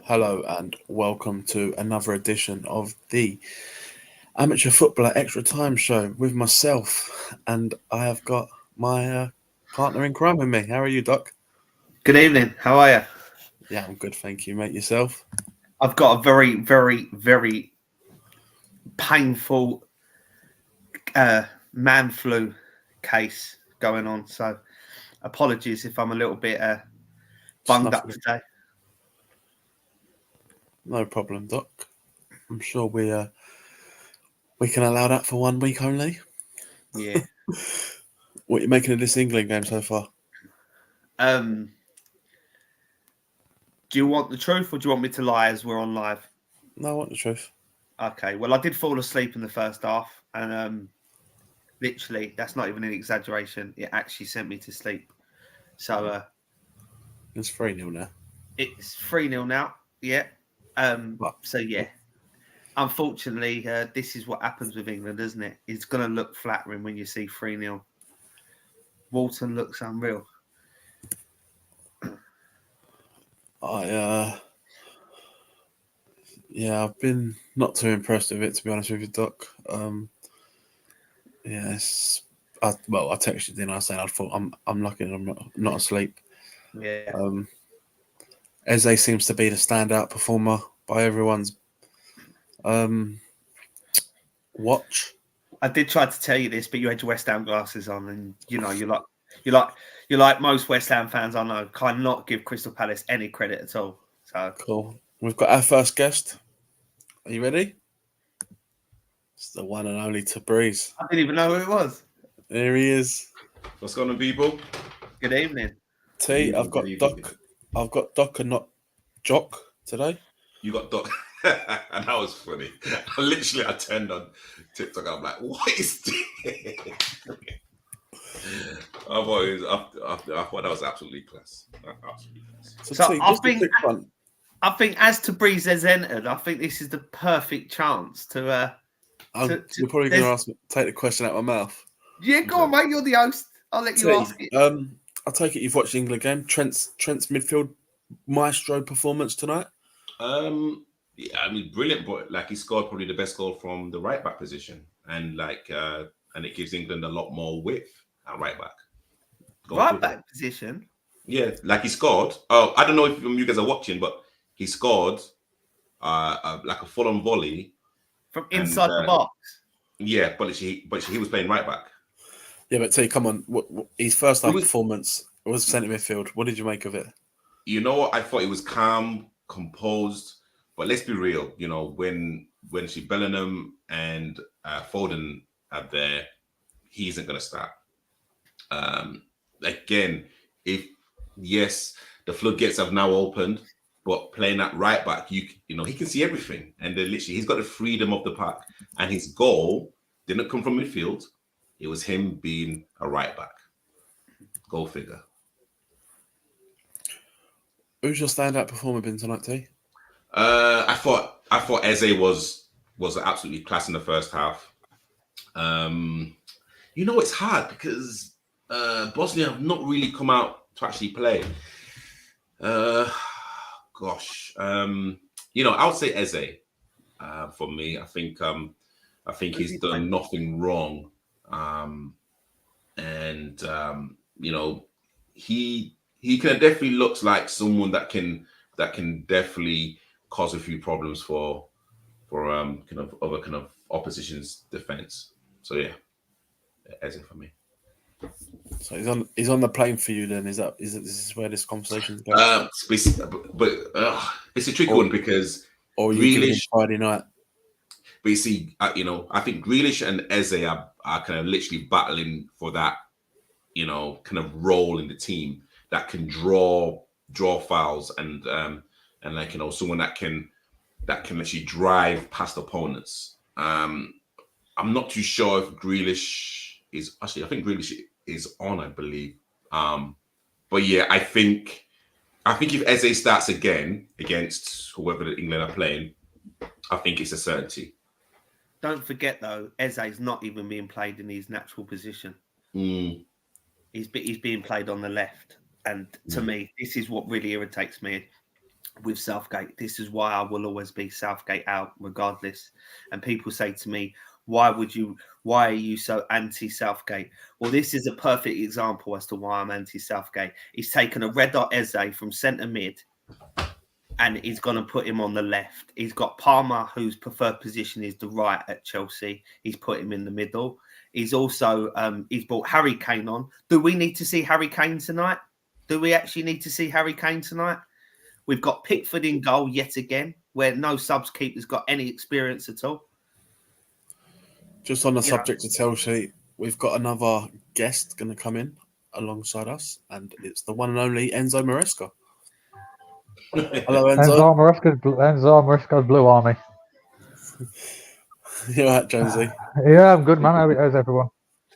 Hello and welcome to another edition of the Amateur Footballer Extra Time Show with myself, and I have got my partner in crime with me. How are you, Doc? Good evening. How are you? Yeah, I'm good, thank you, mate. Yourself? I've got a very painful man flu case going on. So apologies if I'm a little bit bunged up Snuffling. today. No problem, Doc. I'm sure we can allow that for 1 week only. Yeah. What are you making of this England game so far? Um. Do you want the truth or do you want me to lie as we're on live? No, I want the truth. Okay. Well, I did fall asleep in the first half, and literally, that's not even an exaggeration. It actually sent me to sleep. So It's 3-0 now. it's 3-0 now. Yeah. But So yeah. Unfortunately, this is what happens with England, isn't it? It's going to look flattering when you see 3-0. Walton looks unreal. I've been not too impressed with it, to be honest with you, Doc. I texted you, didn't I, saying I thought I'm lucky I'm not asleep. Yeah. Eze seems to be the standout performer by everyone's watch. I did try to tell you this, but you had your West Ham glasses on, and you're like most West Ham fans I know, cannot give Crystal Palace any credit at all. So Cool. We've got our first guest. Are you ready? It's the one and only Tabriz. I didn't even know who it was. There he is. What's going on, people? Good evening. T, I've got Doc. I've got Doc and not Jock today. You got Doc, and that was funny. I turned on TikTok. I'm like, what is this? I thought that was absolutely class. So T, I just a think quick one. I think as Tabriz has entered, I think this is the perfect chance to. You're probably going to ask me, take the question out of my mouth. Yeah, go on, mate. You're the host. I'll let you ask it. I take it you've watched the England game. Trent's midfield maestro performance tonight. Yeah, I mean, brilliant. But like, he scored probably the best goal from the right back position, and and it gives England a lot more width at right back. Right back position. Yeah, like he scored. Oh, I don't know if you guys are watching, but he scored like a full-on volley from inside the box. Yeah, but he was playing right back. Yeah, but T, come on. His first half performance was centre midfield. What did you make of it? You know what? I thought it was calm, composed, but let's be real. You know, when Bellingham and Foden are there, he isn't going to start. Again, yes, the floodgates have now opened, but playing that right back, you know, he can see everything, and he's got the freedom of the pack, and his goal didn't come from midfield. It was him being a right back. Go figure. Who's your standout performer been tonight, T? I thought Eze was absolutely class in the first half. You know, it's hard because Bosnia have not really come out to actually play. You know, I would say Eze. For me, I think he's done nothing wrong. You know, he can definitely looks like someone that can definitely cause a few problems for kind of opposition's defense. So yeah, Eze for me. So he's on the plane for you then. Is this where this conversation's going? But it's a tricky one because or you giving him Friday night. But you see, you know, I think Grealish and Eze are kind of literally battling for that, you know, kind of role in the team that can draw fouls and like, you know, someone that can actually drive past opponents. I'm not too sure if Grealish is actually. I think Grealish is on, I believe. But yeah, I think if Eze starts again against whoever England are playing, I think it's a certainty. Don't forget though, Eze is not even being played in his natural position. He's being played on the left, and to me, this is what really irritates me. with Southgate. This is why I will always be Southgate out, regardless. And people say to me, why are you so anti-Southgate? Well, this is a perfect example as to why I'm anti-Southgate. He's taken a red hot Eze from centre mid and he's going to put him on the left. He's got Palmer, whose preferred position is the right at Chelsea. He's put him in the middle. He's also he's brought Harry Kane on. Do we need to see Harry Kane tonight? Do we actually need to see Harry Kane tonight? We've got Pickford in goal yet again, where no subs keeper's got any experience at all. Just on the subject of Chelsea, we've got another guest going to come in alongside us, and it's the one and only Enzo Maresca. Hello, Enzo. Enzo Maresca's Blue Army. You all right, Jonesy? Yeah, I'm good, man. How's everyone?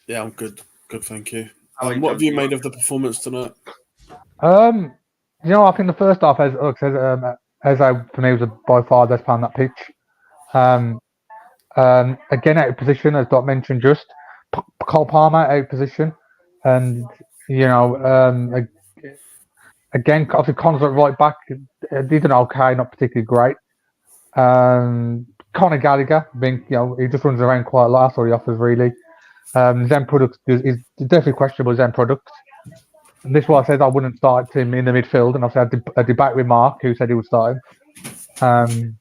Yeah, I'm good. Good, thank you. How are you, What have you Jonesy? made of the performance tonight? You know, I think the first half, as for me, was by far the best player on that pitch. Again, out of position, as Doc mentioned, just Cole Palmer out of position, and you know, again, obviously Connor's at right back. He did okay, not particularly great. Conor Gallagher, he just runs around quite a lot. That's all he offers, really. Zen Product is definitely questionable. Zen Product. And this is why I said I wouldn't start him in the midfield, and obviously I had a debate with Mark, who said he would start him.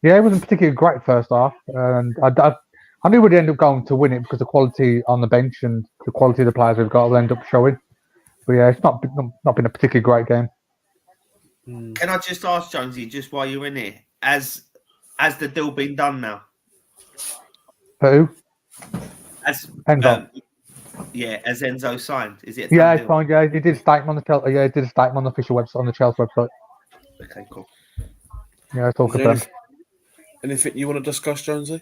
Yeah, it wasn't particularly great first half, and I knew we'd end up going to win it because the quality on the bench and the quality of the players we've got will end up showing. But yeah, it's not been a particularly great game. Can I just ask, Jonesy, just while you're in here, has the deal been done now? Who? As Enzo. Has Enzo signed? Is it? Yeah, it's fine. Yeah, he did a statement on the he did a statement on the official website, on the Chelsea website. Okay, cool. Yeah, it's all confirmed. Anything you want to discuss, Jonesy?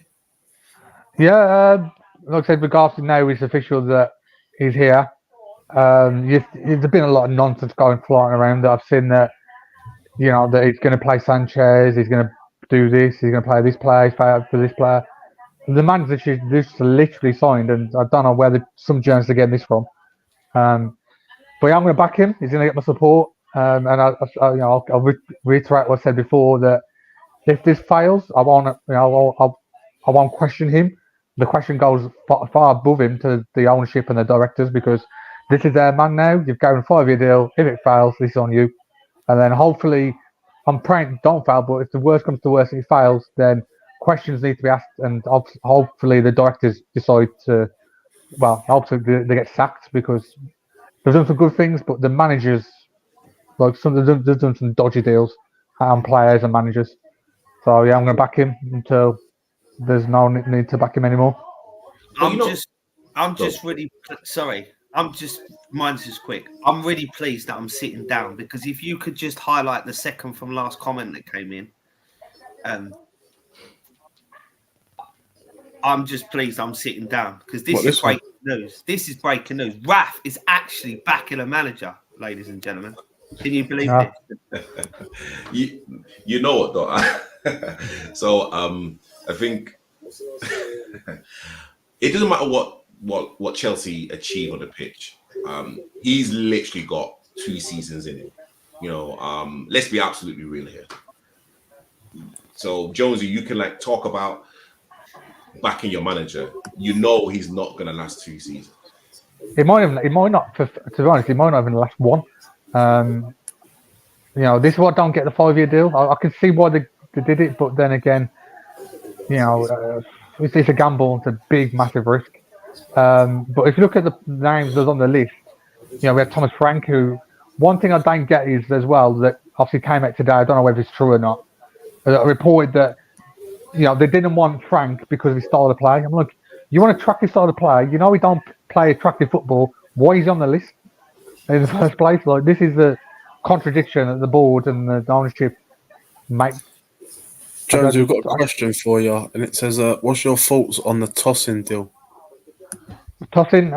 Yeah, like I said, regards to now, it's official that he's here. There's been a lot of nonsense going flying around. That I've seen that, that he's going to play Sanchez, he's going to do this, he's going to play this player, he's play for this player. The man's just literally signed, and I don't know where some journalists are getting this from. But yeah, I'm going to back him. He's going to get my support, and I'll reiterate what I said before, that if this fails, I won't question him. The question goes far above him to the ownership and the directors, because this is their man now. You've got a 5-year deal. If it fails, this is on you. And then hopefully, I'm praying it don't fail, but if the worst comes to worst and it fails, then questions need to be asked, and hopefully the directors decide to, hopefully they get sacked, because they've done some good things, but the managers, they've done some dodgy deals on players and managers. So yeah, I'm going to back him until there's no need to back him anymore. Mine's just quick. I'm really pleased that I'm sitting down, because if you could just highlight the second from last comment that came in, I'm just pleased I'm sitting down, because this is breaking news. This is breaking news. Raf is actually backing a manager, ladies and gentlemen. Can you believe this? You know what, though? So I think it doesn't matter what Chelsea achieve on the pitch. He's literally got 2 seasons in him. Let's be absolutely real here. So Jonesy, you can talk about backing your manager. He's not going to last 2 seasons. It might not. To be honest, it might not even last one. This is why I don't get the 5-year deal. I can see why they did it, but then again, it's a gamble. It's a big, massive risk. But if you look at the names that's on the list, we have Thomas Frank, who, one thing I don't get is as well, that obviously came out today, I don't know whether it's true or not, reported that, they didn't want Frank because of his style of play. I'm like, you want to track his style of play? He don't play attractive football. Why is he on the list in the first place? This is the contradiction that the board and the ownership make. Jones, we've got a question for you, and it says, what's your thoughts on the Tosin deal? Tosin,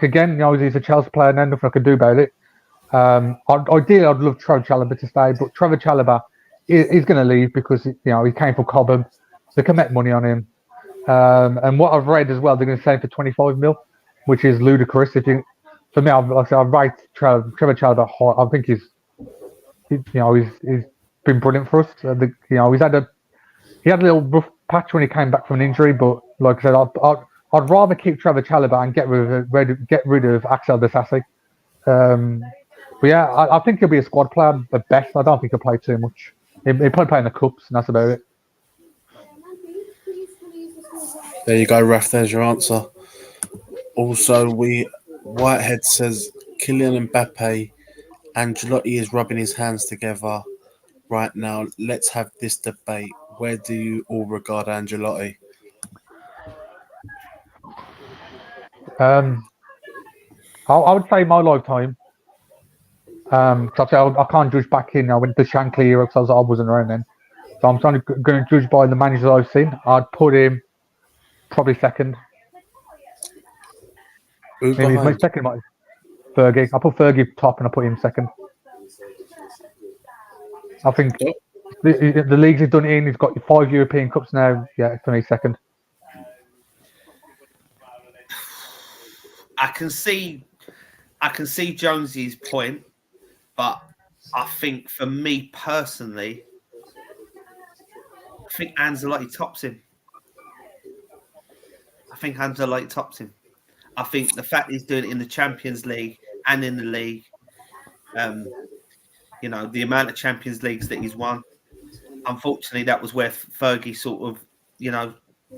again, he's a Chelsea player, and nothing I can do about it. Ideally, I'd love Trevor Chalobah to stay, but Trevor Chalobah is going to leave because he came from Cobham. They can make money on him, and what I've read as well, they're going to sell him for 25 mil, which is ludicrous. for me, like I said, I rate Trevor Chalobah high. I think he's been brilliant for us. He had a little rough patch when he came back from an injury, but like I said, I'd rather keep Trevor Chalobah and get rid of Axel Disasi. But yeah, I think he'll be a squad player at best. I don't think he'll play too much. He'll probably play in the cups, and that's about it. There you go, Raf. There's your answer. Also, Whitehead says Kylian Mbappe, Ancelotti is rubbing his hands together right now. Let's have this debate. Where do you all regard Ancelotti? I would say my lifetime. Cause I can't judge back in. I went to Shankly era because I wasn't around then. So I'm going to judge by the managers I've seen. I'd put him probably second. Who Maybe my behind? second might Fergie. I put Fergie top and I put him second. I think Yep. the leagues he's done in. He's got 5 European Cups now. Yeah, for me second. I can see Jonesy's point, but I think for me personally, I think Ancelotti tops him. I think the fact he's doing it in the Champions League and in the league, the amount of Champions Leagues that he's won. Unfortunately, that was where Fergie sort of,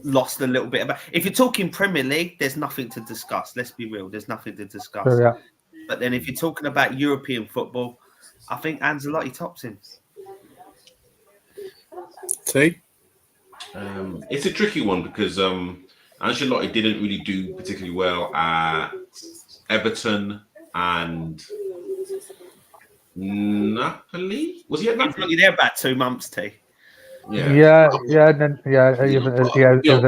lost a little bit. About. If you're talking Premier League, there's nothing to discuss. Let's be real. There's nothing to discuss. So, yeah. But then if you're talking about European football, I think Ancelotti tops him. T? It's a tricky one because Ancelotti didn't really do particularly well at Everton and Napoli. Was he at He was Napoli? only there about 2 months, T. Yeah. He was at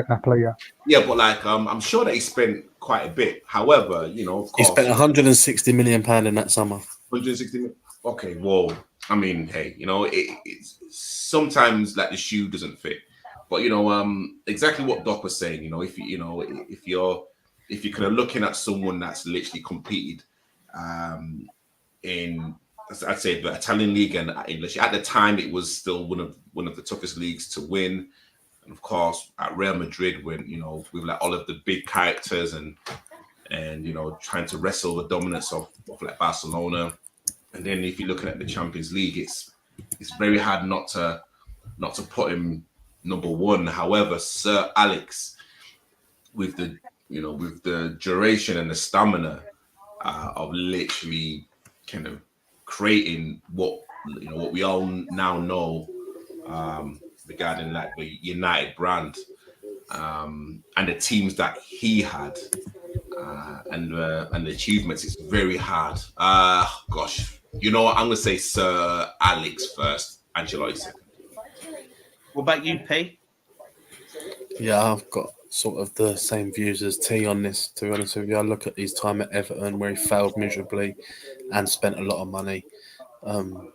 Napoli. Yeah. Yeah, but I'm sure that he spent quite a bit. However, of course, He spent £160 million in that summer. 160 million. Okay, well, I mean, hey, it's sometimes the shoe doesn't fit. But exactly what Doc was saying. If you're kind of looking at someone that's literally competed in, I'd say, the Italian league and English. At the time, it was still one of the toughest leagues to win. And of course, at Real Madrid, when with all of the big characters and trying to wrestle the dominance of Barcelona. And then if you're looking at the Champions League, it's very hard not to put him number one. However, Sir Alex, with the duration and the stamina of literally kind of creating what we all now know regarding the United brand and the teams that he had and the achievements, it's very hard. Gosh, you know what? I'm gonna say Sir Alex first, Ancelotti second. What about you, P? Yeah, I've got sort of the same views as T on this, to be honest with you. I look at his time at Everton where he failed miserably and spent a lot of money. Can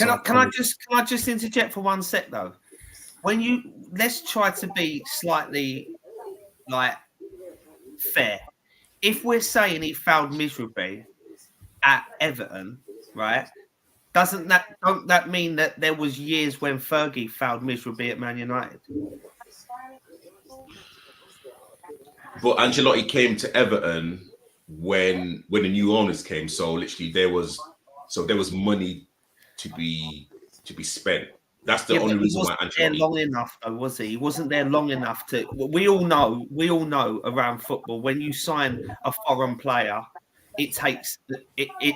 I just interject for 1 sec though? Let's try to be slightly fair. If we're saying he failed miserably at Everton, right? Don't that mean that there was years when Fergie failed miserably at Man United? But Ancelotti came to Everton when the new owners came, so literally there was money to be spent. That's the only reason why Ancelotti there long enough, though, was he? He wasn't there long enough to. We all know around football when you sign a foreign player, it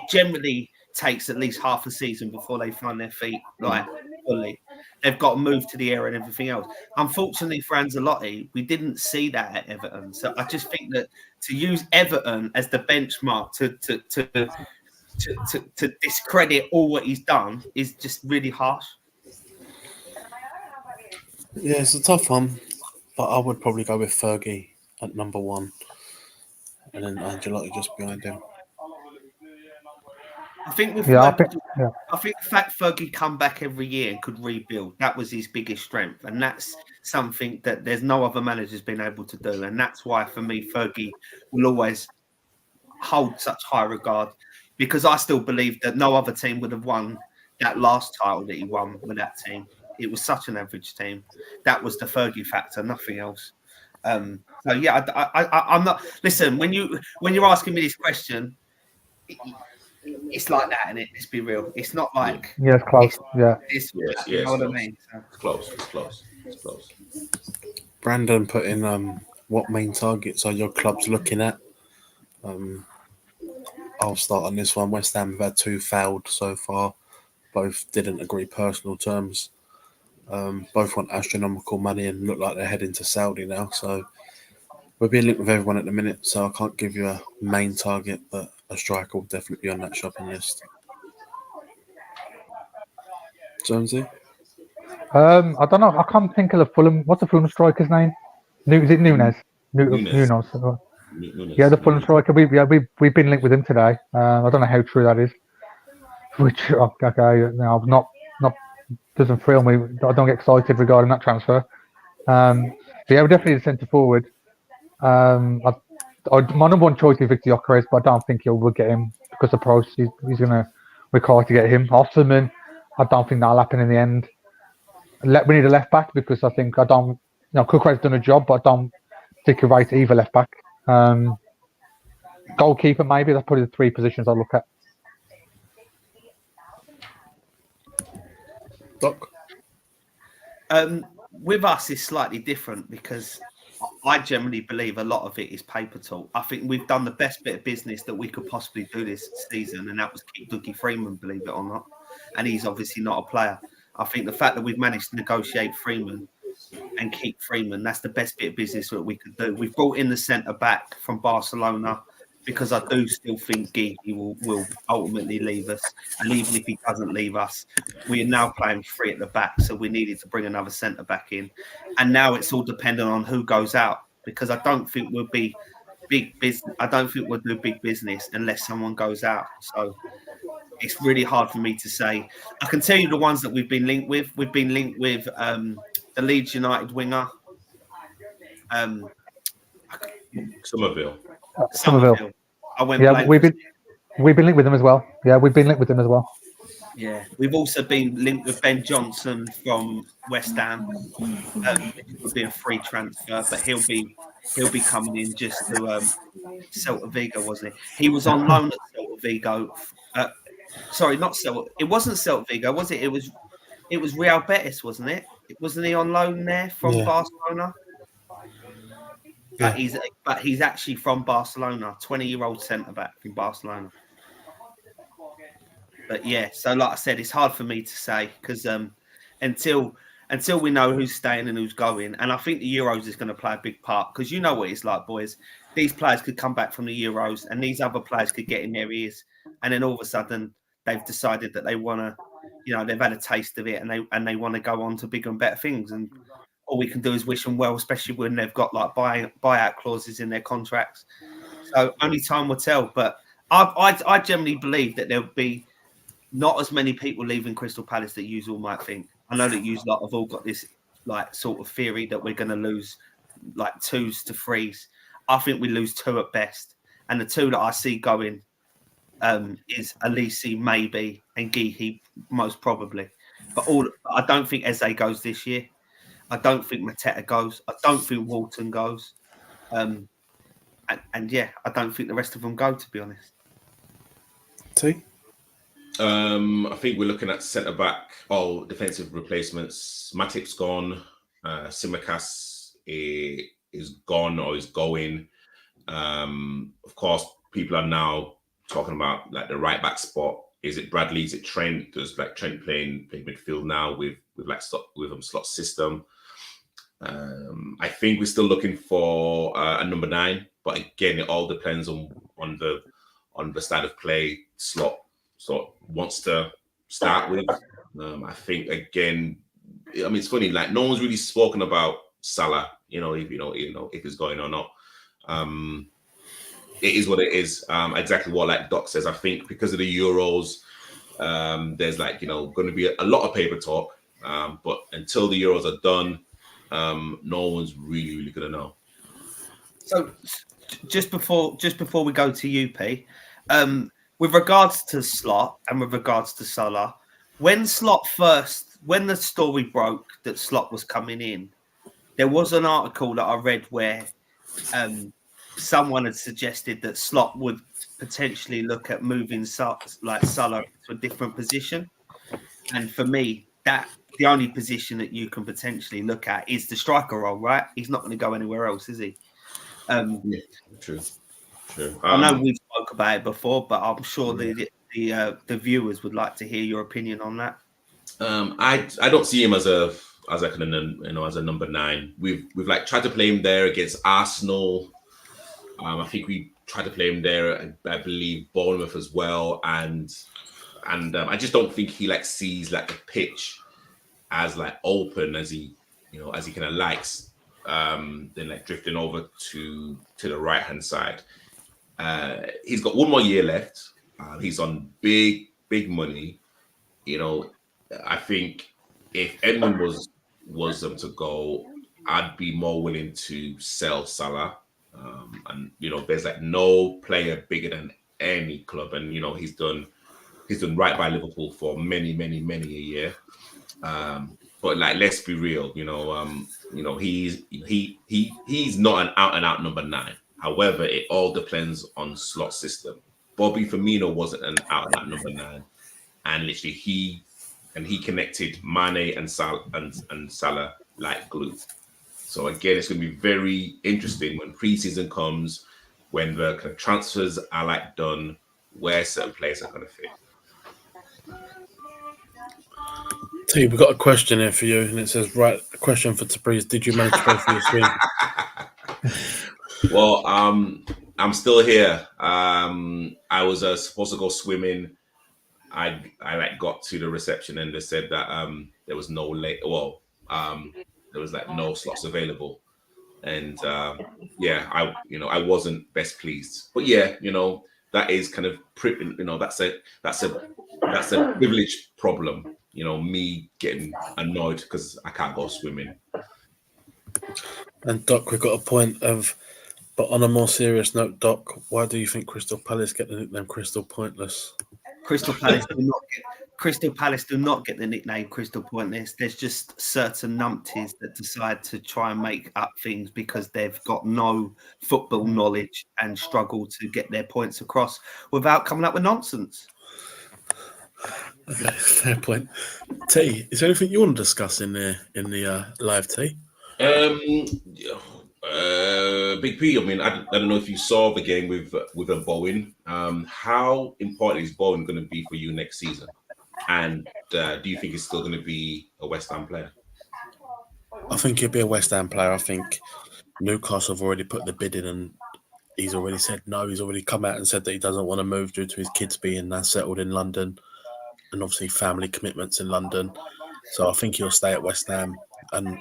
generally takes at least half a season before they find their feet fully. They've got to move to the area and everything else. Unfortunately for Ancelotti, we didn't see that at Everton. So I just think that to use Everton as the benchmark to discredit all what he's done is just really harsh. Yeah, it's a tough one, but I would probably go with Fergie at number one, and then Ancelotti just behind him. I think with Yeah, I think the fact Fergie come back every year and could rebuild, that was his biggest strength, and that's something that there's no other manager's been able to do, and that's why for me Fergie will always hold such high regard, because I still believe that no other team would have won that last title that he won with that team. It was such an average team. That was the Fergie factor, nothing else. So yeah, I'm not. Listen, when you're asking me this question, it's like that, and let's be real. It's not like Yeah, it's close. it's Yes, you know yes, what I close. mean. So. It's close. It's close. It's close. Brandon put in what main targets are your clubs looking at? I'll start on this one. West Ham have had 2 failed so far. Both didn't agree personal terms. Both want astronomical money and look like they're heading to Saudi now. So we're being linked with everyone at the minute. So I can't give you a main target, but a striker will definitely be on that shopping list. Jonesy? I don't know. I can't think of the Fulham. What's the Fulham striker's name? Is it Nunes? Nunes. Nunes. Yeah, the Fulham striker. We've been linked with him today. I don't know how true that is. Which okay, no, not doesn't thrill me. I don't get excited regarding that transfer. But yeah, we're definitely the centre forward. My number one choice is Victor Gyökeres, but I don't think we'll get him because the price he's going to require to get him. Osman, I don't think that'll happen in the end. We need a left back because I think Cucurell's done a job, but I don't think he'll rate either left back. Goalkeeper, maybe. That's probably the 3 positions I look at. Doc? With us, it's slightly different because I generally believe a lot of it is paper talk. I think we've done the best bit of business that we could possibly do this season, and that was keep Dougie Freeman, believe it or not. And he's obviously not a player. I think the fact that we've managed to negotiate Freeman and keep Freeman, that's the best bit of business that we could do. We've brought in the centre back from Barcelona because I do still think Gigi will ultimately leave us. And even if he doesn't leave us, we are now playing 3 at the back. So we needed to bring another centre back in. And now it's all dependent on who goes out, because I don't think we'll be big business. I don't think we'll do big business unless someone goes out. So it's really hard for me to say. I can tell you the ones that we've been linked with. We've been linked with the Leeds United winger. Somerville. I went. Yeah, we've been linked with them as well. Yeah, we've also been linked with Ben Johnson from West Ham. It would be a free transfer, but he'll be coming in just to Celta Vigo, wasn't he? He was on loan at Celta Vigo. Sorry, not Celta. It wasn't Celta Vigo, was it? It was Real Betis, wasn't it? Wasn't he on loan there from Barcelona? Yeah. But he's actually from Barcelona, 20-year-old centre back from Barcelona. But yeah, so like I said, it's hard for me to say because until we know who's staying and who's going, and I think the Euros is going to play a big part because you know what it's like, boys. These players could come back from the Euros, and these other players could get in their ears, and then all of a sudden they've decided that they want to, they've had a taste of it, and they want to go on to bigger and better things. And all we can do is wish them well, especially when they've got like buyout clauses in their contracts. So only time will tell. But I generally believe that there'll be not as many people leaving Crystal Palace that you all might think. I know that you lot have all got this like sort of theory that we're going to lose like 2s to 3s. I think we lose 2 at best, and the 2 that I see going is Alisi maybe and Gihi most probably. But I don't think Eze goes this year. I don't think Mateta goes. I don't think Walton goes. And yeah, I don't think the rest of them go, to be honest. T? I think we're looking at centre back, defensive replacements. Matip's gone. Simicas is gone or is going. Of course, people are now talking about like the right back spot. Is it Bradley? Is it Trent? Does like Trent playing midfield now with slot system? I think we're still looking for a number 9, but again, it all depends on the style of play Slot wants to start with. I think again, it's funny. Like no one's really spoken about Salah. If it's going or not. It is what it is. Exactly what like Doc says. I think because of the Euros, there's going to be a lot of paper talk. But until the Euros are done, no one's really going to know. So just before we go to you, P, with regards to Slot and with regards to Salah, when the story broke that Slot was coming in, there was an article that I read where someone had suggested that Slot would potentially look at moving Salah to a different position. And for me, that the only position that you can potentially look at is the striker role, right? He's not going to go anywhere else, is he? Yeah, true. I know we've spoke about it before, but I'm sure the viewers would like to hear your opinion on that. I don't see him as a kind of, as a number 9. We've like tried to play him there against Arsenal. I think we tried to play him there, I believe Bournemouth as well, and I just don't think he like sees like the pitch as like open as he kind of likes. Then like drifting over to the right hand side. He's got 1 more year left. He's on big money. I think if Edmund was to go, I'd be more willing to sell Salah. And there's like no player bigger than any club, and he's done right by Liverpool for many a year. But like, let's be real, he's not an out and out number 9. However, it all depends on Slot system. Bobby Firmino wasn't an out and out number 9, and literally he connected Mane and Salah like glue. So again, it's going to be very interesting when preseason comes, when the kind of transfers are like done, where certain players are going to fit. T, we've got a question here for you, and it says, right, a question for Tabriz. Did you manage to go for your swim? Well, I'm still here. I was supposed to go swimming. I like got to the reception and they said that there was no there was like no slots available, and I wasn't best pleased. But that is kind of that's a privilege problem. Me getting annoyed because I can't go swimming. And Doc, we've got a point but on a more serious note, Doc, why do you think Crystal Palace get the nickname Crystal Pointless? Crystal Palace do not get the nickname Crystal Pointless. There's just certain numpties that decide to try and make up things because they've got no football knowledge and struggle to get their points across without coming up with nonsense. Okay, fair point. T, is there anything you want to discuss in the live T? Big P, I mean, I don't know if you saw the game with a Bowen. How important is Bowen going to be for you next season? And do you think he's still going to be a West Ham player? I think he'll be a West Ham player. I think Newcastle have already put the bid in, and he's already said no. He's already come out and said that he doesn't want to move due to his kids being settled in London, and obviously family commitments in London. So I think he'll stay at West Ham, and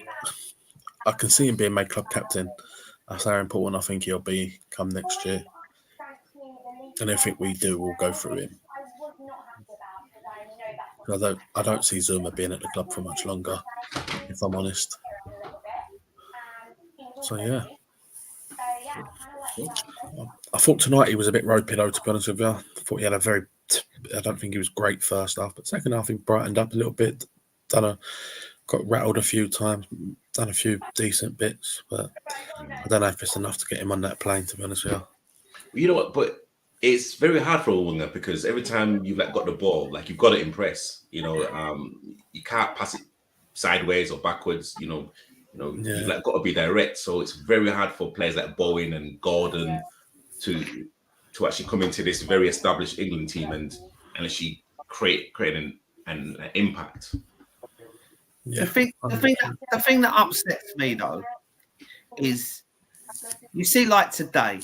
I can see him being made club captain. That's how important I think he'll be come next year. And everything we do will go through him. I don't see Zuma being at the club for much longer, if I'm honest. So yeah. I thought tonight he was a bit ropey though, to be honest with you. I thought he had I don't think he was great first half, but second half he brightened up a little bit. Got rattled a few times, done a few decent bits, but I don't know if it's enough to get him on that plane, to be honest with you. You know what, but it's very hard for a winger because every time you've got the ball, you've got to impress. You can't pass it sideways or backwards. You've got to be direct. So it's very hard for players like Bowen and Gordon to actually come into this very established England team and actually create an impact. Yeah. The thing that upsets me though is you see, like today,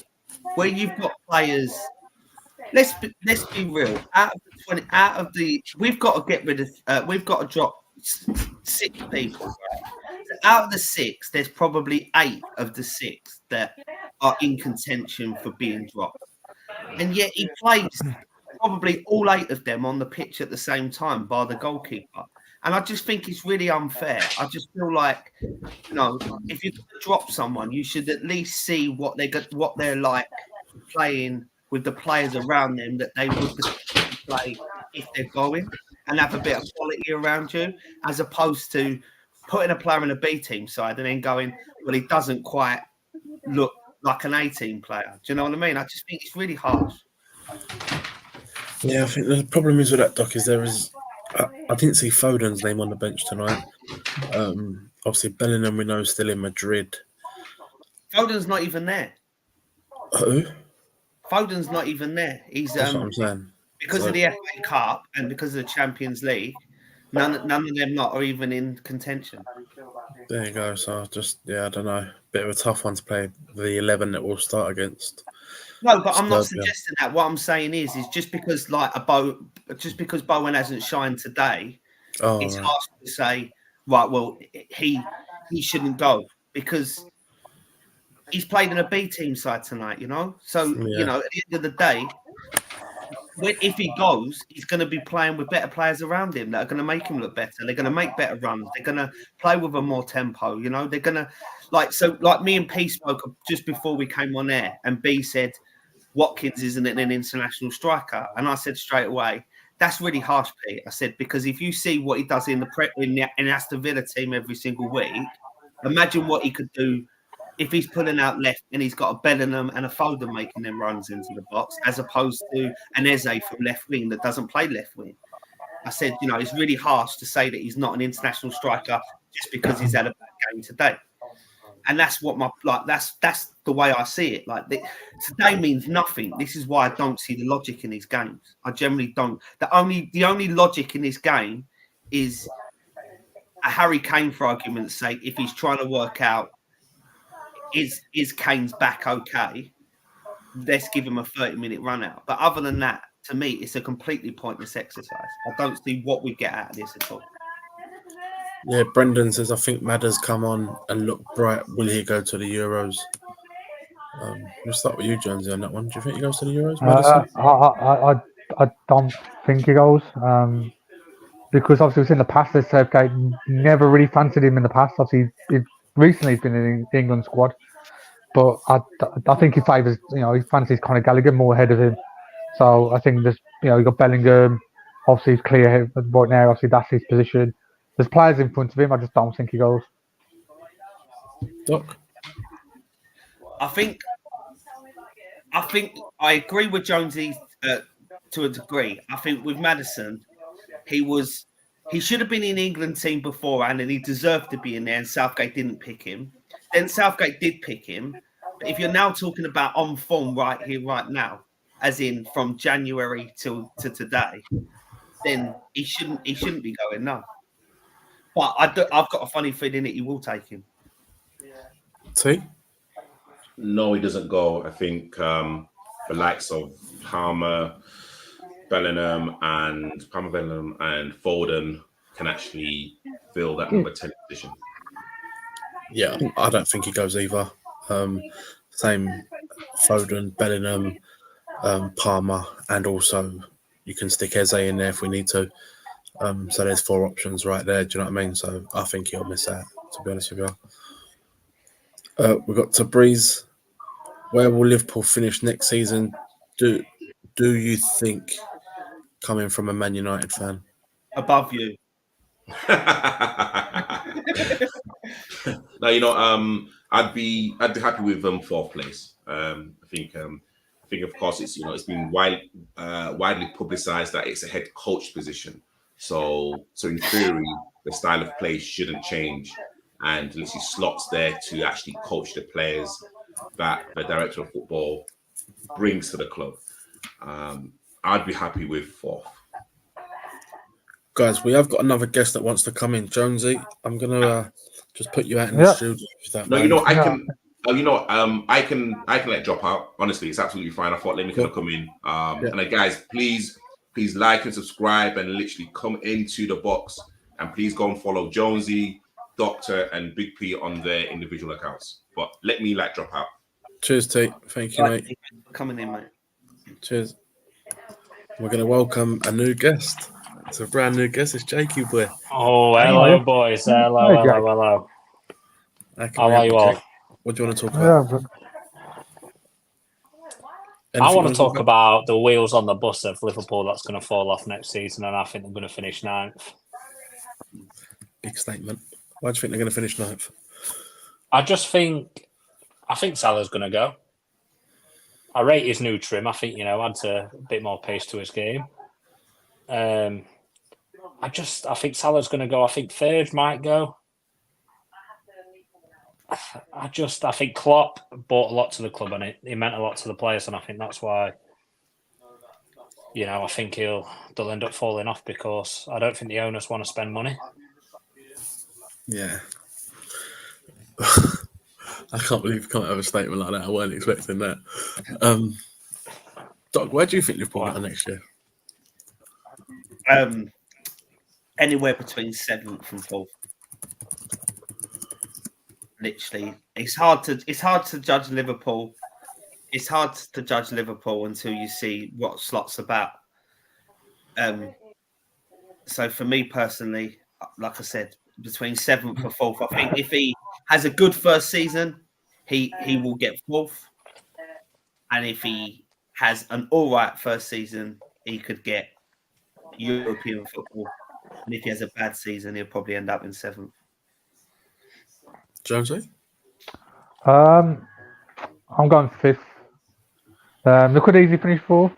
where you've got players. Let's be real. We've got to get rid of. We've got to drop 6 people. Right? So out of the 6, there's probably 8 of the 6 that are in contention for being dropped, and yet he plays probably all 8 of them on the pitch at the same time, by the goalkeeper. And I just think it's really unfair. I just feel like, you know, if you drop someone, you should at least see what they're like playing with the players around them that they would play if they're going, and have a bit of quality around you, as opposed to putting a player in a B team side and then going, well, he doesn't quite look like an A team player. Do you know what I mean? I just think it's really harsh. Yeah, I think the problem is with that, Doc, is I didn't see Foden's name on the bench tonight. Obviously, Bellingham, we know, is still in Madrid. Foden's not even there. Who? Foden's not even there. He's That's what I'm saying. because of the FA Cup and because of the Champions League. None of them not are even in contention. There you go. So I don't know. Bit of a tough one to play the 11 that we'll start against. No, but I'm not Serbia. suggesting that. What I'm saying is just because because Bowen hasn't shined today, it's Right. hard to say, right, well, he shouldn't go because he's played in a B team side tonight, you know? So, you know, at the end of the day, if he goes, he's going to be playing with better players around him that are going to make him look better. They're going to make better runs. They're going to play with a more tempo, you know? They're going to, like me and P spoke just before we came on air, and B said, Watkins isn't an international striker. And I said straight away, that's really harsh, Pete. I said, because if you see what he does in the Aston Villa team every single week, imagine what he could do if he's pulling out left and he's got a Bellingham and a Foden making them runs into the box, as opposed to an Eze from left wing that doesn't play left wing. I said, you know, it's really harsh to say that he's not an international striker just because he's had a bad game today. And that's what that's the way I see it. Today means nothing. This is why I don't see the logic in these games. I generally don't. The only logic in this game is a Harry Kane, for argument's sake, if he's trying to work out is Kane's back okay, let's give him a 30-minute run out. But other than that, to me, it's a completely pointless exercise. I don't see what we get out of this at all. Yeah, Brendan says, I think Madder's come on and look bright. Will he go to the Euros? We'll start with you, Jonesy, on that one. Do you think he goes to the Euros, Madison? I don't think he goes. Because obviously we've seen the past, this Southgate never really fancied him in the past. Obviously, recently he's been in the England squad. But I think he favours, he fancies Conor Gallagher more ahead of him. So I think there's, you've got Bellingham, obviously he's clear right now, obviously that's his position. There's players in front of him, I just don't think he goes. Doc? I think I agree with Jonesy to a degree. I think with Maddison, he should have been in the England team beforehand and he deserved to be in there, and Southgate didn't pick him. Then Southgate did pick him. But if you're now talking about on form right here, right now, as in from January to today, then he shouldn't be going, no. But I've got a funny feeling that he will take him. T? No, he doesn't go. I think the likes of Palmer, Bellingham, and Foden can actually fill that number 10 position. Yeah, I don't think he goes either. Same Foden, Bellingham, Palmer, and also you can stick Eze in there if we need to. So there's 4 options right there. Do you know what I mean? So I think he'll miss out, to be honest with you. We've got Tabriz. Where will Liverpool finish next season? Do you think, coming from a Man United fan? Above you. No, I'd be happy with 4th place. I think of course it's been widely publicized that it's a head coach position. So in theory, the style of play shouldn't change, and literally slots there to actually coach the players that the director of football brings to the club. I'd be happy with 4th. Guys, we have got another guest that wants to come in. Jonesy, I'm gonna just put you out in the studio. I can let it drop out. Honestly, it's absolutely fine. I thought let me kind of come in. And guys, please like and subscribe and literally come into the box, and please go and follow Jonesy, Doctor, and Big P on their individual accounts. But let me drop out. Cheers, Tate. Thank you, mate. Coming in, mate. Cheers. We're going to welcome a new guest. It's a brand new guest. It's Jakey boy. Oh, hello, boys. Hello. Hi, Jake. How are you all? Jake? What do you want to talk about? I want to talk about the wheels on the bus of Liverpool that's going to fall off next season, and I think they're going to finish 9th. Big statement. Why do you think they're going to finish 9th? I think Salah's going to go. I rate his new trim. I think, adds a bit more pace to his game. I think Salah's going to go. I think Third might go. I think Klopp brought a lot to the club, and he meant a lot to the players, and I think that's why, I think they'll end up falling off because I don't think the owners want to spend money. Yeah. I can't believe you can't have a statement like that. I weren't expecting that. Doc, where do you think Liverpool are next year? Anywhere between 7th and 4th. Literally, it's hard to judge Liverpool. It's hard to judge Liverpool until you see what Slot's about. So for me personally, like I said, between 7th and 4th, I think if he has a good first season, he will get 4th, and if he has an all right first season, he could get European football, and if he has a bad season, he'll probably end up in 7th. Jonesy? I'm going 5th. They could easily finish 4th,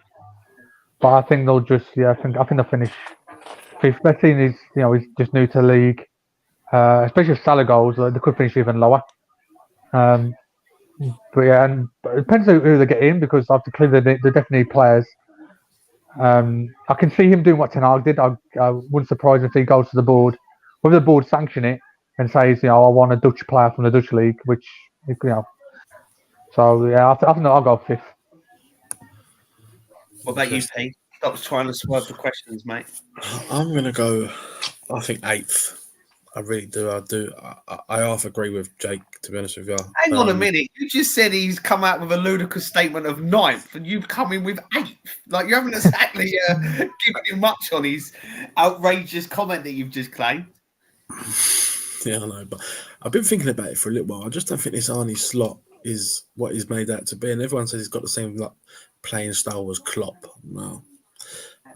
but I think they'll just I think they'll finish 5th. Best thing is he's just new to the league, especially if Salah goes, they could finish even lower. But yeah, and it depends who they get in because after clearly they definitely need players. I can see him doing what Ten Hag did. I wouldn't surprise me if he goes to the board, whether the board sanction it and says, I want a Dutch player from the Dutch league, which So yeah, I think I'll go 5th. What about you, Pete? Stop trying to swerve the questions, mate. I'm gonna go. I think 8th. I really do. I half agree with Jake, to be honest with you. Hang on a minute. You just said he's come out with a ludicrous statement of 9th, and you've come in with 8th. Like, you haven't exactly given him much on his outrageous comment that you've just claimed. Yeah, I know, but I've been thinking about it for a little while. I just don't think this Arnie Slot is what he's made out to be, and everyone says he's got the same playing style as Klopp. No.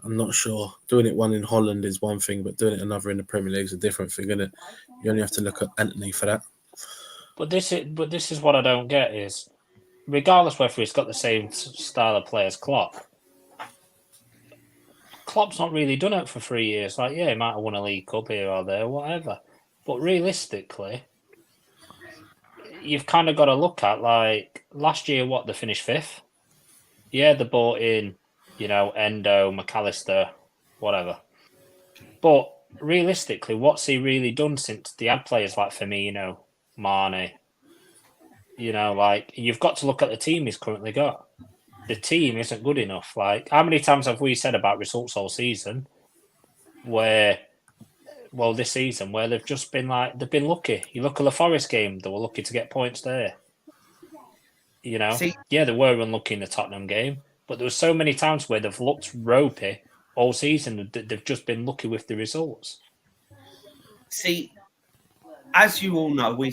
I'm not sure. Doing it one in Holland is one thing, but doing it another in the Premier League is a different thing, isn't it? You only have to look at Anthony for that. But this is what I don't get is, regardless whether he's got the same style of play as Klopp's not really done it for 3 years. Like, yeah, he might have won a League Cup here or there, whatever. But realistically, you've kind of got to look at, like, last year, they finished 5th. Yeah, they bought in, Endo, McAllister, whatever. But realistically, what's he really done since they had players like Firmino, Mane? You've got to look at the team he's currently got. The team isn't good enough. Like, how many times have we said about results all season this season, where they've just been they've been lucky. You look at the Forest game, they were lucky to get points there. Yeah, they were unlucky in the Tottenham game, but there were so many times where they've looked ropey all season. They've just been lucky with the results. See, as you all know, we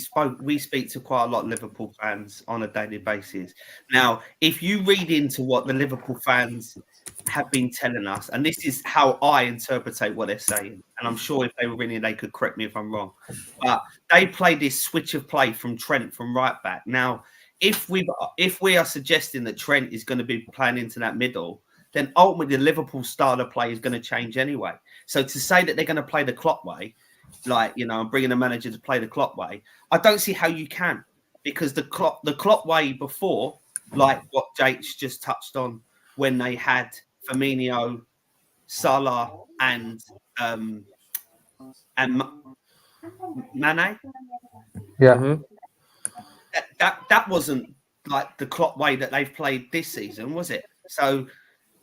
speak to quite a lot of Liverpool fans on a daily basis. Now, if you read into what the Liverpool fans have been telling us, and this is how I interpret what they're saying, and I'm sure if they were winning, they could correct me if I'm wrong, but they play this switch of play from Trent from right back. Now, if we are suggesting that Trent is going to be playing into that middle, then ultimately the Liverpool style of play is going to change anyway. So to say that they're going to play the Klopp way, and bringing a manager to play the Klopp way, I don't see how you can, because the Klopp way before, like what Jake's just touched on, when they had Firmino, Salah, and Mane. Yeah. Mm-hmm. That wasn't like the Klopp way that they've played this season, was it? So,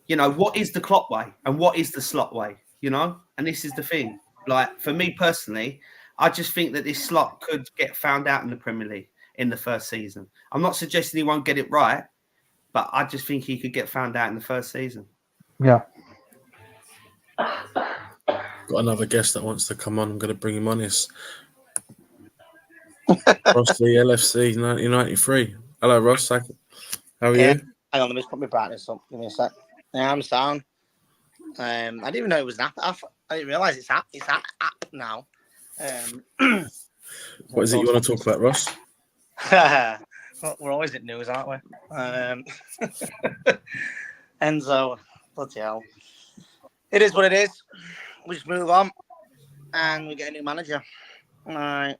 what is the Klopp way and what is the Slot way? And this is the thing. Like, for me personally, I just think that this Slot could get found out in the Premier League in the first season. I'm not suggesting he won't get it right, but I just think he could get found out in the first season. Yeah. got another guest that wants to come on. I'm going to bring him on. It's Ross Lee, LFC 1993. Hello, Ross. How are Yeah. you? Hang on, let me just put my brightness up. Give me a sec. Yeah, I'm sound. I didn't even know it was an app. I didn't realise it's app now. What is it you want to talk about, Ross? Well, we're always at news, aren't we? Enzo, bloody hell. It is what it is. We just move on and we get a new manager. All right.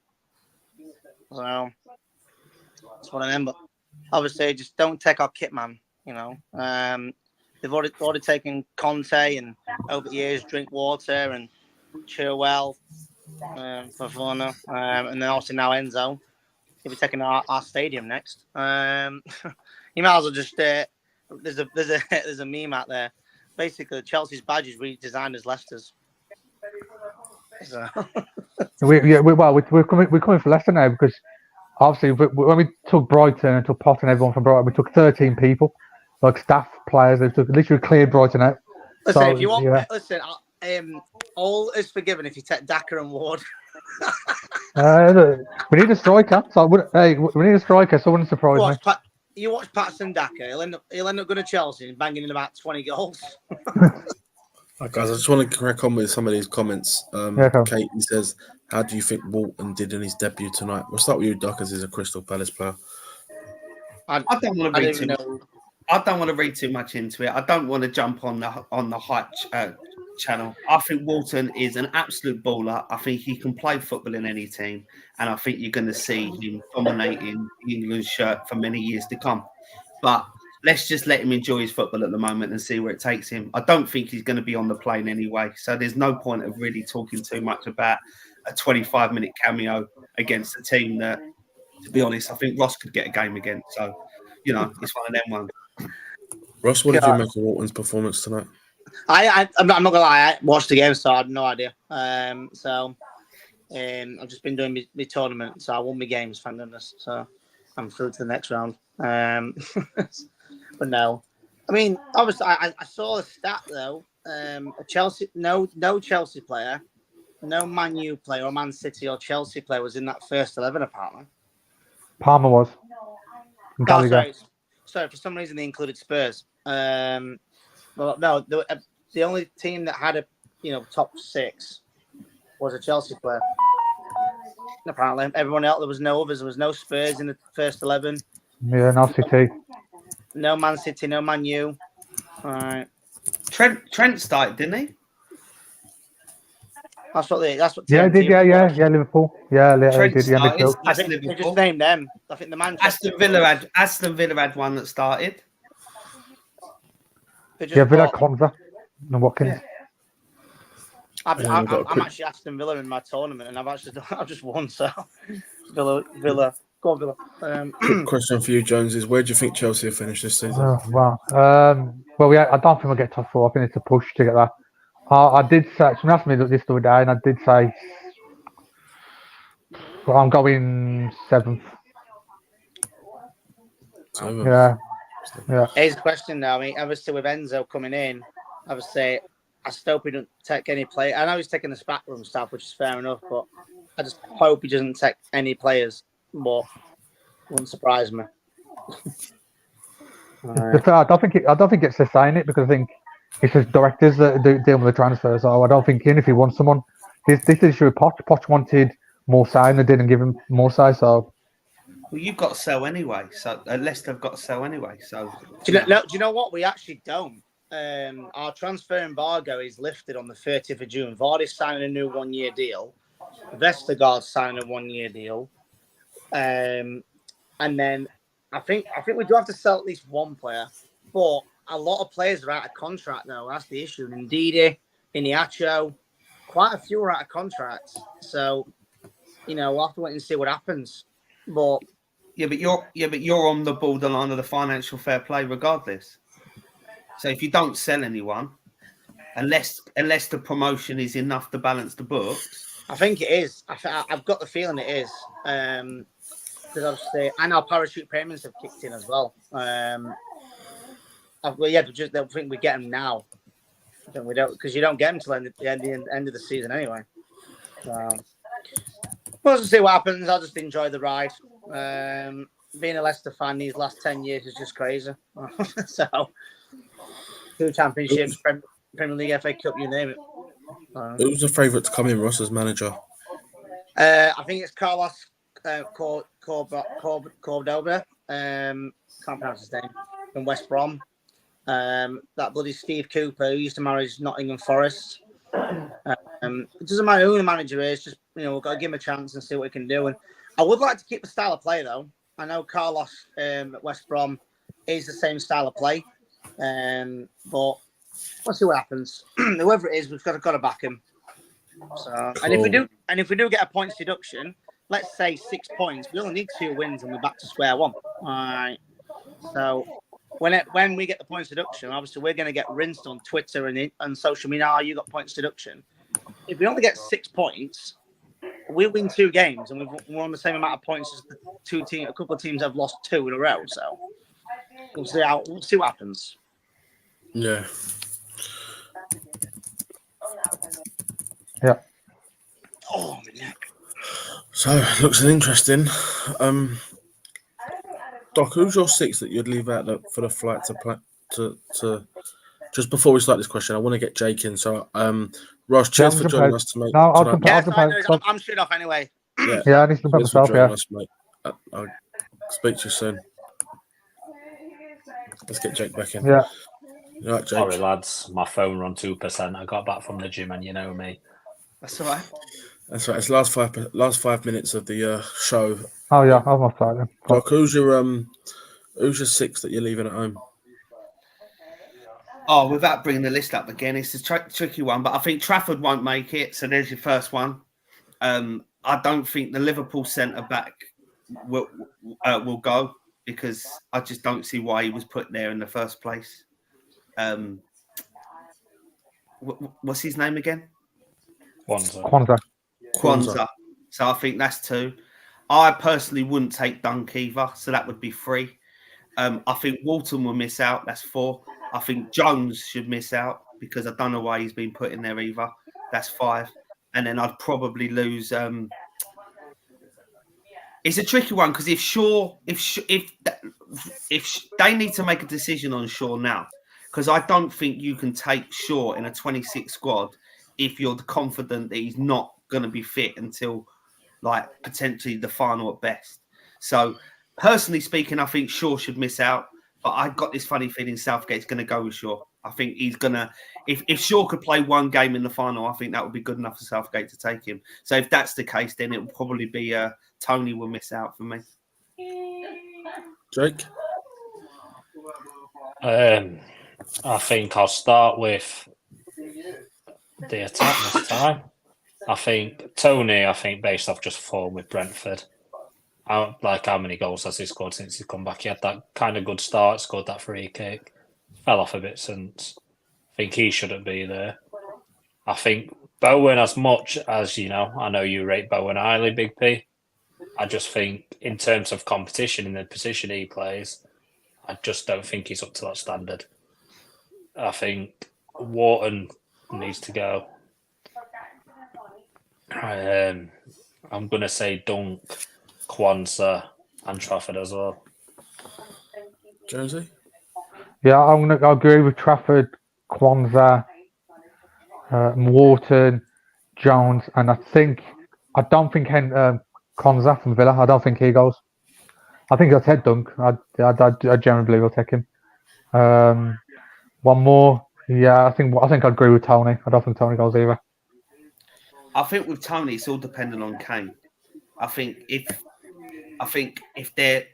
So that's what I am. But obviously, just don't take our kit, man. You know, they've already taken Conte and over the years drink water and Chilwell, Fofana, and then also now Enzo. He'll be taking our stadium next. You might as well just there's a meme out there. Basically, Chelsea's badge is redesigned as Leicester's. So. we're coming for Leicester now because obviously when we took Brighton and took Potter and everyone from Brighton, we took 13 people, like staff players. They took literally cleared Brighton out. Listen, So, if you want, yeah. listen, all is forgiven if you take Daka and Ward. We need a striker. So we need a striker. So it wouldn't surprise me. You watch Patson Daka. He'll end up going to Chelsea and banging in about 20 goals. Right, guys, I just want to crack on with some of these comments. Katie says, "How do you think Walton did in his debut tonight?" We'll start with you, Doc, as he's a Crystal Palace player. I don't want to read too much into it. I don't want to jump on the hype channel. I think Walton is an absolute baller. I think he can play football in any team, and I think you're going to see him dominating the England shirt for many years to come. But let's just let him enjoy his football at the moment and see where it takes him. I don't think he's going to be on the plane anyway, so there's no point of really talking too much about a 25-minute cameo against a team that, to be honest, I think Ross could get a game against. So, it's one of them ones. Ross, what did you make of Walton's performance tonight? I'm not gonna lie. I watched the game, so I had no idea. I've just been doing my tournament, so I won my games, thank goodness. So I'm through to the next round. But no, I mean, obviously, I saw the stat though. A Chelsea, no Chelsea player, no Man U player or Man City or Chelsea player was in that first 11 apparently. Palmer was. Sorry, for some reason they included Spurs. Well, no, the only team that had a top 6 was a Chelsea player. Apparently, everyone else there was no others. There was no Spurs in the first 11. Yeah, no City. No Man City, no Man U. All right. Trent started, didn't he? That's what. Yeah, did Liverpool. Yeah, Trent did. started. I think they just named them. I think the Manchester. Aston Villa had one that started. Villa, Conza, and Watkins. Yeah. I'm actually Aston Villa in my tournament, and I've just won. So Villa, go on Villa. Quick question for you, Jones, is where do you think Chelsea will finish this season? I don't think we'll get top 4. I think it's a push to get that. I did say, someone asked me this the other day, and I did say, well, I'm going 7th. Yeah. Here's the question now. I mean, obviously with Enzo coming in, obviously I still hope he doesn't take any play. I know he's taking the backroom stuff, which is fair enough, but I just hope he doesn't take any players. But it wouldn't surprise me. Right. I don't think it's sustain it because I think it's his directors that deal with the transfer. So I don't think if he wants someone, this issue with Poch. Poch wanted more say and they didn't give him more say. So. Well, you've got to sell anyway. So Leicester have got to sell anyway. So do you know what? We actually don't. Our transfer embargo is lifted on the 30th of June. Vardy's signing a new 1-year deal. Vestergaard's signing a 1-year deal. And then I think we do have to sell at least one player. But a lot of players are out of contract now. That's the issue. Ndidi, Iniacho, quite a few are out of contract. So, we'll have to wait and see what happens. But you're on the borderline of the financial fair play regardless. So if you don't sell anyone, unless the promotion is enough to balance the books, I think it is. I've got the feeling it is. Because obviously, and our parachute payments have kicked in as well. I think we get them now. then we don't, because you don't get them till the end of the season anyway. So we'll just see what happens. I'll just enjoy the ride. Being a Leicester fan these last 10 years is just crazy. So 2 championships, Premier League, FA Cup, you name it. Who's the favourite to come in, Ross, as manager? I think it's Carlos Cordoba. Can't pronounce his name. From West Brom. That bloody Steve Cooper, who used to manage Nottingham Forest. It doesn't matter who the manager is, just we've got to give him a chance and see what he can do. And I would like to keep the style of play though. I know Carlos at West Brom is the same style of play, but we'll see what happens. Whoever it is, we've got to back him. So, cool. and if we do get a points deduction, let's say 6 points, we only need 2 wins and we're back to square one. All right. So when we get the points deduction, obviously we're going to get rinsed on Twitter and social media. You got points deduction. If we only get 6 points, we win 2 games, and we're on the same amount of points as the a couple of teams have lost 2 in a row. So we'll see what happens. Yeah. Yeah. Oh, my neck. So looks interesting. Doc, who's your 6 that you'd leave out for the flight to just before we start this question? I want to get Jake in. So, Ross, cheers for joining us tonight. No, I'm straight off anyway. Yeah, I need to put myself. Yeah. Us, mate. I'll speak to you soon. Let's get Jake back in. Yeah. Right, Jake. Sorry, lads. My phone run 2%. I got back from the gym, and you know me. That's all right. That's right. It's last 5 minutes of the show. Oh yeah, I'm off side then. Doc, who's your 6 that you're leaving at home? Oh, without bringing the list up again, it's a tricky one, but I think Trafford won't make it. So there's your first one. I don't think the Liverpool centre back will go, because I just don't see why he was put there in the first place. What's his name again? Kwanzaa. So I think that's 2. I personally wouldn't take Dunk either, so that would be 3. I think Walton will miss out. That's 4. I think Jones should miss out, because I don't know why he's been put in there either. That's 5. And then I'd probably lose. It's a tricky one, because if they need to make a decision on Shaw now, because I don't think you can take Shaw in a 26 squad if you're confident that he's not going to be fit until potentially the final at best. So personally speaking, I think Shaw should miss out, but I've got this funny feeling Southgate's going to go with Shaw. I think he's going to, if Shaw could play 1 game in the final, I think that would be good enough for Southgate to take him. So if that's the case, then it will probably be Tony will miss out for me. Jake? I think I'll start with the attack this time. I think Tony, based off just form with Brentford, how many goals has he scored since he's come back? He had that kind of good start, scored that free kick, fell off a bit since. I think he shouldn't be there. I think Bowen, as much as, I know you rate Bowen highly, Big P, I just think in terms of competition in the position he plays, I just don't think he's up to that standard. I think Wharton needs to go. I'm going to say Dunk, Kwanzaa, and Trafford as well. Jonesy? Yeah, I'm going to agree with Trafford, Kwanzaa, Wharton, Jones, and I don't think Kwanzaa from Villa. I don't think he goes. I think I'll take Dunk. I generally believe I'll take him. One more. Yeah, I think I'd agree with Tony. I don't think Tony goes either. I think with Tony, it's all dependent on Kane. I think if they're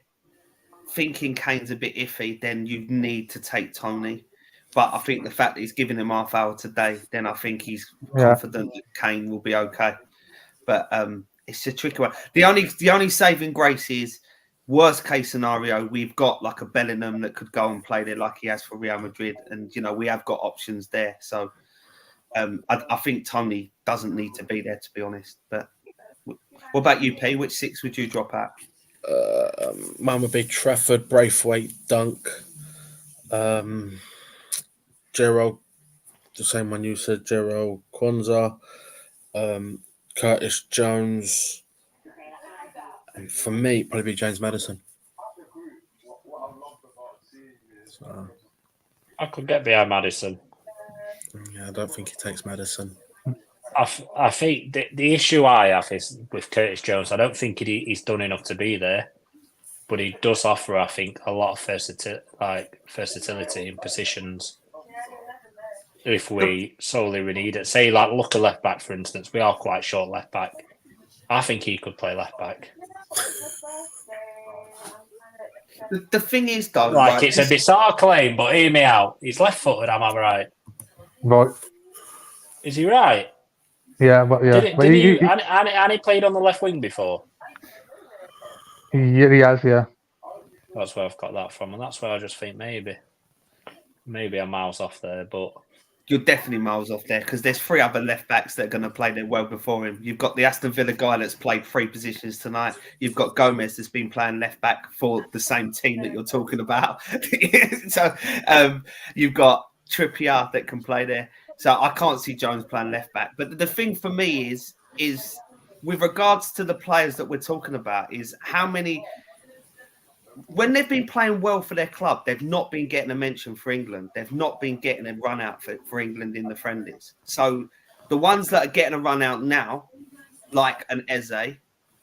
thinking Kane's a bit iffy, then you need to take Tony. But I think the fact that he's giving him half hour today, then I think he's confident that Kane will be okay. But it's a tricky one. The only saving grace is, worst case scenario, we've got a Bellingham that could go and play there like he has for Real Madrid, and we have got options there. So I think Tony doesn't need to be there, to be honest. But what about you, P? Which 6 would you drop out? Mine would be Trafford, Braithwaite, Dunk, Gerald, the same one you said, Gerald Kwanzaa, Curtis Jones, and for me, probably James Maddison. So, I could get behind Maddison. yeah, I don't think he takes Maddison. I think the issue I have is with Curtis Jones. I don't think he's done enough to be there, but he does offer, I think, a lot of versatility in positions. If we solely need it, say like look at left back for instance, we are quite short left back. I think he could play left back. The thing is, though, Like right, it's a bizarre claim, but hear me out. He's left-footed. Am I right? Right. Is he right? Yeah, but yeah. And he played on the left wing before. He has, yeah. That's where I've got that from, and that's where I just think maybe I'm miles off there, but you're definitely miles off there because there's 3 other left backs that are going to play there well before him. You've got the Aston Villa guy that's played 3 positions tonight. You've got Gomez that's been playing left back for the same team that you're talking about. So you've got Trippier that can play there. So I can't see Jones playing left back. But the thing for me is with regards to the players that we're talking about is how many. When they've been playing well for their club, they've not been getting a mention for England. They've not been getting a run out for England in the friendlies. So the ones that are getting a run out now, like an Eze,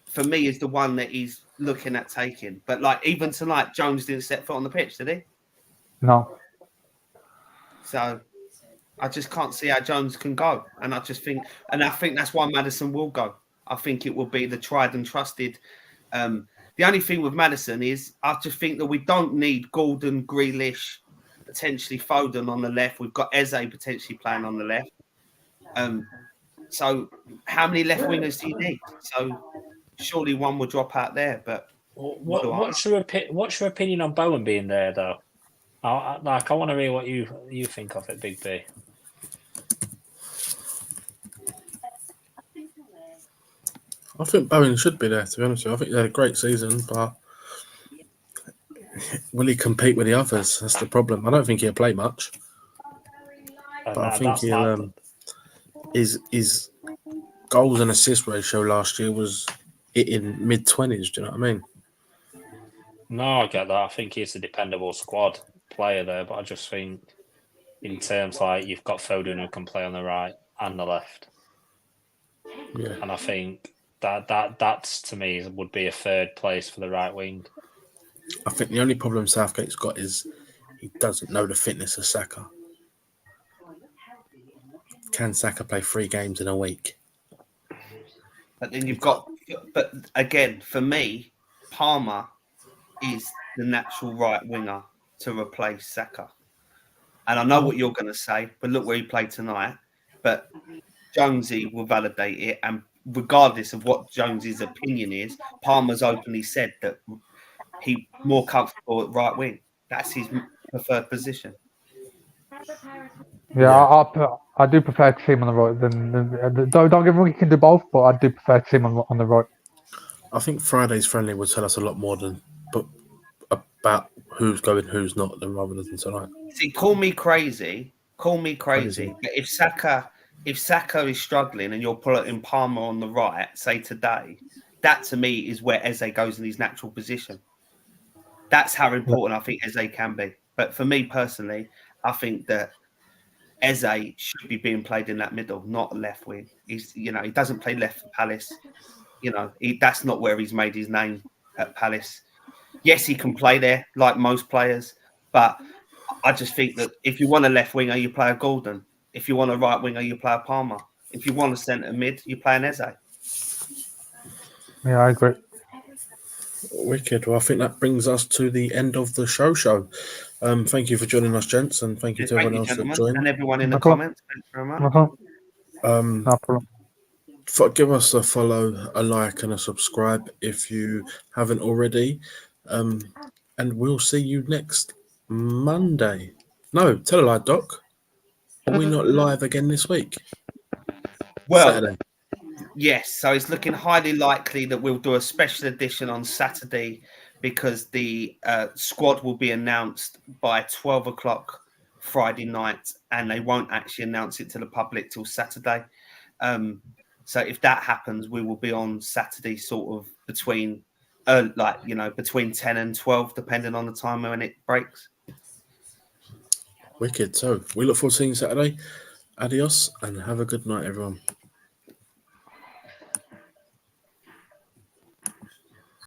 for me is the one that he's looking at taking. But like even tonight, Jones didn't set foot on the pitch, did he? No. So I just can't see how Jones can go. And I think that's why Maddison will go. I think it will be the tried and trusted. The only thing with Maddison is I just think that we don't need Gordon, Grealish, potentially Foden on the left. We've got Eze potentially playing on the left. So how many left wingers do you need? So surely one will drop out there. But what's your opinion on Bowen being there though? I want to hear what you think of it, Big B. I think Bowen should be there, to be honest with you. I think they had a great season, but will he compete with the others? That's the problem. I don't think he'll play much. But I think he'll his goals and assist ratio last year was in mid-20s, do you know what I mean? No, I get that. I think he's a dependable squad player there, but I just think in terms like you've got Foden who can play on the right and the left. Yeah. And I think that's to me would be a third place for the right wing. I think the only problem Southgate's got is he doesn't know the fitness of Saka. Can Saka play 3 games in a week? But then but again, for me, Palmer is the natural right winger to replace Saka. And I know what you're going to say, but look where he played tonight. But Jonesy will validate it. And regardless of what Jonesy's opinion is, Palmer's openly said that he's more comfortable at right wing. That's his preferred position. Yeah. I do prefer to see him on the right. Don't get me wrong, he can do both, but I do prefer to see him on the right. I think Friday's friendly will tell us a lot more about who's going, who's not, than rather than tonight. See, call me crazy. But if Saka is struggling and you're putting Palmer on the right, say today, that to me is where Eze goes in his natural position. That's how important I think Eze can be. But for me personally, I think that Eze should be being played in that middle, not left wing. He doesn't play left for Palace. That's not where he's made his name at Palace. Yes, he can play there like most players, but I just think that if you want a left winger, you play a Gordon. If you want a right winger, you play a Palmer. If you want a centre mid, you play an Eze. Yeah, I agree. Wicked. Well, I think that brings us to the end of the show. Thank you for joining us, gents, and thank you to everyone else that joined. And everyone in the comments. Thanks very much. No problem. Give us a follow, a like, and a subscribe if you haven't already. And we'll see you next Monday. No, tell a lie, Doc. Are we not live again this week? Well, Saturday. Yes, so it's looking highly likely that we'll do a special edition on Saturday because the squad will be announced by 12 o'clock Friday night, and they won't actually announce it to the public till Saturday. So if that happens, we will be on Saturday, sort of between, between 10 and 12, depending on the time when it breaks. Wicked. So we look forward to seeing you Saturday. Adios and have a good night, everyone.